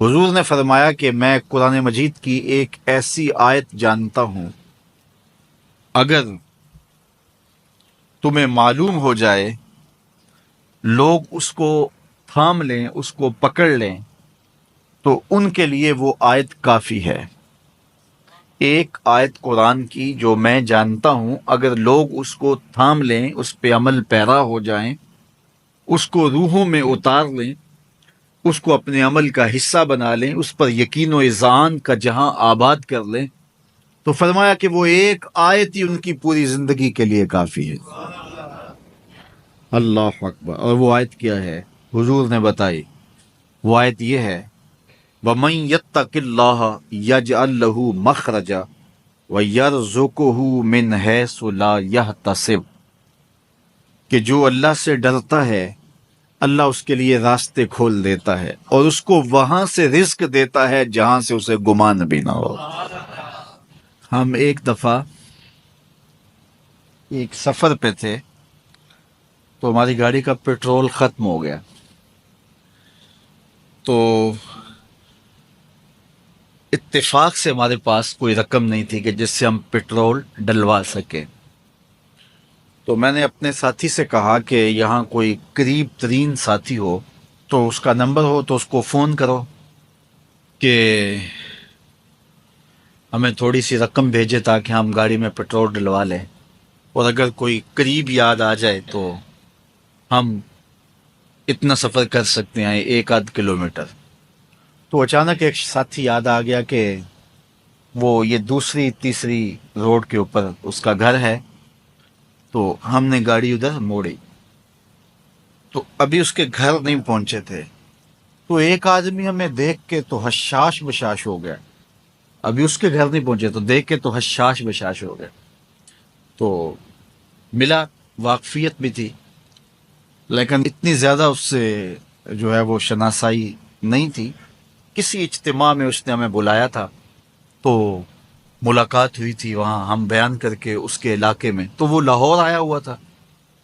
حضور نے فرمایا کہ میں قرآن مجید کی ایک ایسی آیت جانتا ہوں، اگر تمہیں معلوم ہو جائے، لوگ اس کو تھام لیں، اس کو پکڑ لیں، تو ان کے لیے وہ آیت کافی ہے۔ ایک آیت قرآن کی جو میں جانتا ہوں، اگر لوگ اس کو تھام لیں، اس پہ عمل پیرا ہو جائیں، اس کو روحوں میں اتار لیں، اس کو اپنے عمل کا حصہ بنا لیں، اس پر یقین و اذعان کا جہاں آباد کر لیں، تو فرمایا کہ وہ ایک آیت ہی ان کی پوری زندگی کے لیے کافی ہے۔ اللہ اکبر۔ اور وہ آیت کیا ہے؟ حضور نے بتائی، وہ آیت یہ ہے، وَمَن يَتَّقِ اللَّهَ يَجْعَل لَّهُ مَخْرَجًا وَيَرْزُقْهُ مِنْ حَيْثُ لَا يَحْتَسِبُ، کہ جو اللہ سے ڈرتا ہے اللہ اس کے لیے راستے کھول دیتا ہے اور اس کو وہاں سے رزق دیتا ہے جہاں سے اسے گمان بھی نہ ہو۔ ہم ایک دفعہ ایک سفر پہ تھے تو ہماری گاڑی کا پیٹرول ختم ہو گیا، تو اتفاق سے ہمارے پاس کوئی رقم نہیں تھی کہ جس سے ہم پیٹرول ڈلوا سکیں۔ تو میں نے اپنے ساتھی سے کہا کہ یہاں کوئی قریب ترین ساتھی ہو تو اس کا نمبر ہو تو اس کو فون کرو کہ ہمیں تھوڑی سی رقم بھیجے تاکہ ہم گاڑی میں پیٹرول ڈلوا لیں، اور اگر کوئی قریب یاد آ جائے تو ہم اتنا سفر کر سکتے ہیں، 1-8 کلومیٹر۔ تو اچانک ایک ساتھی یاد آ گیا کہ وہ یہ دوسری تیسری روڈ کے اوپر اس کا گھر ہے، تو ہم نے گاڑی ادھر موڑی، تو ابھی اس کے گھر نہیں پہنچے تھے، تو ایک آدمی ہمیں دیکھ کے تو حشاش بشاش ہو گیا۔ ابھی اس کے گھر نہیں پہنچے تو دیکھ کے تو حشاش بشاش ہو گیا۔ تو ملا، واقفیت بھی تھی، لیکن اتنی زیادہ اس سے جو ہے وہ شناسائی نہیں تھی۔ کسی اجتماع میں اس نے ہمیں بلایا تھا تو ملاقات ہوئی تھی وہاں، ہم بیان کر کے اس کے علاقے میں، تو وہ لاہور آیا ہوا تھا،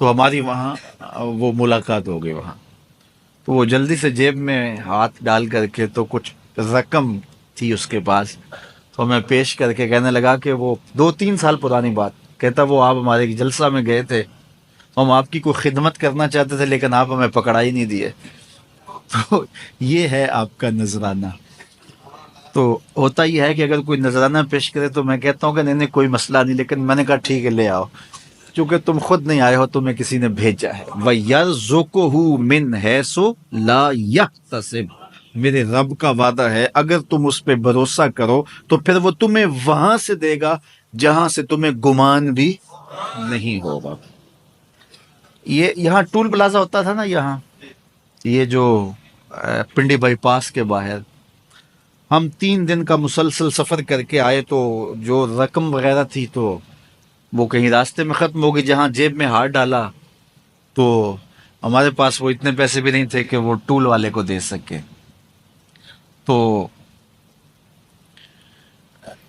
تو ہماری وہاں وہ ملاقات ہو گئی وہاں۔ تو وہ جلدی سے جیب میں ہاتھ ڈال کر کے تو کچھ رقم تھی اس کے پاس، تو ہمیں پیش کر کے کہنے لگا کہ وہ 2-3 سال پرانی بات، کہتا وہ آپ ہمارے جلسہ میں گئے تھے، ہم آپ کی کوئی خدمت کرنا چاہتے تھے لیکن آپ ہمیں پکڑا ہی نہیں دیے۔ تو یہ ہے آپ کا نذرانہ۔ تو ہوتا یہ ہے کہ اگر کوئی نذرانہ پیش کرے تو میں کہتا ہوں کہ نہیں کوئی مسئلہ نہیں، لیکن میں نے کہا ٹھیک ہے لے آؤ، چونکہ تم خود نہیں آئے ہو، تمہیں کسی نے بھیجا ہے۔ وَيَرْزُقُهُ مِنْ حَيْثُ لَا يَحْتَسِبُ، میرے رب کا وعدہ ہے اگر تم اس پہ بھروسہ کرو تو پھر وہ تمہیں وہاں سے دے گا جہاں سے تمہیں گمان بھی نہیں ہوگا۔ یہ یہاں ٹول پلازا ہوتا تھا نا، یہاں یہ جو پنڈی بائی پاس کے باہر، ہم 3 دن کا مسلسل سفر کر کے آئے، تو جو رقم وغیرہ تھی تو وہ کہیں راستے میں ختم ہو گئی۔ جہاں جیب میں ہاتھ ڈالا تو ہمارے پاس وہ اتنے پیسے بھی نہیں تھے کہ وہ ٹول والے کو دے سکے۔ تو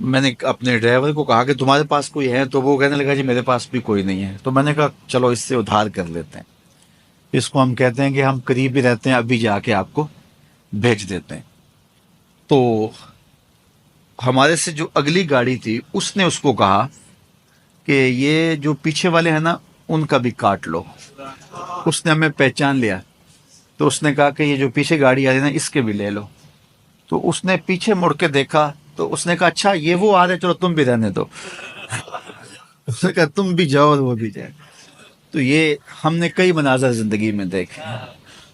میں نے اپنے ڈرائیور کو کہا کہ تمہارے پاس کوئی ہے، تو وہ کہنے لگا جی میرے پاس بھی کوئی نہیں ہے۔ تو میں نے کہا چلو اس سے ادھار کر لیتے ہیں، اس کو ہم کہتے ہیں کہ ہم قریب ہی رہتے ہیں، ابھی جا کے آپ کو بھیج دیتے ہیں۔ تو ہمارے سے جو اگلی گاڑی تھی اس نے اس کو کہا کہ یہ جو پیچھے والے ہیں نا ان کا بھی کاٹ لو۔ اس نے ہمیں پہچان لیا، تو اس نے کہا کہ یہ جو پیچھے گاڑی آ رہی ہے نا اس کے بھی لے لو۔ تو اس نے پیچھے مڑ کے دیکھا تو اس نے کہا اچھا یہ وہ آ رہے، چلو تم بھی رہنے دو۔ اس نے کہا تم بھی جاؤ اور وہ بھی جائے۔ تو یہ ہم نے کئی مناظر زندگی میں دیکھے۔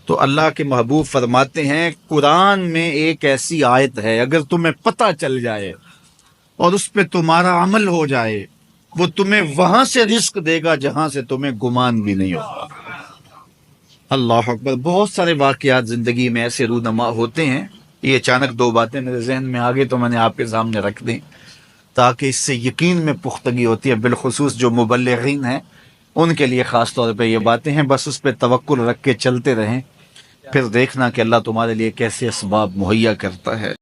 تو اللہ کے محبوب فرماتے ہیں قرآن میں ایک ایسی آیت ہے، اگر تمہیں پتہ چل جائے اور اس پہ تمہارا عمل ہو جائے، وہ تمہیں وہاں سے رزق دے گا جہاں سے تمہیں گمان بھی نہیں ہوگا۔ اللہ اکبر۔ بہت سارے واقعات زندگی میں ایسے رونما ہوتے ہیں، یہ اچانک 2 باتیں میرے ذہن میں آ گئی تو میں نے آپ کے سامنے رکھ دیں تاکہ اس سے یقین میں پختگی ہوتی ہے، بالخصوص جو مبلغین ہیں ان کے لیے خاص طور پہ یہ باتیں ہیں۔ بس اس پہ توکل رکھ کے چلتے رہیں، پھر دیکھنا کہ اللہ تمہارے لیے کیسے اسباب مہیا کرتا ہے۔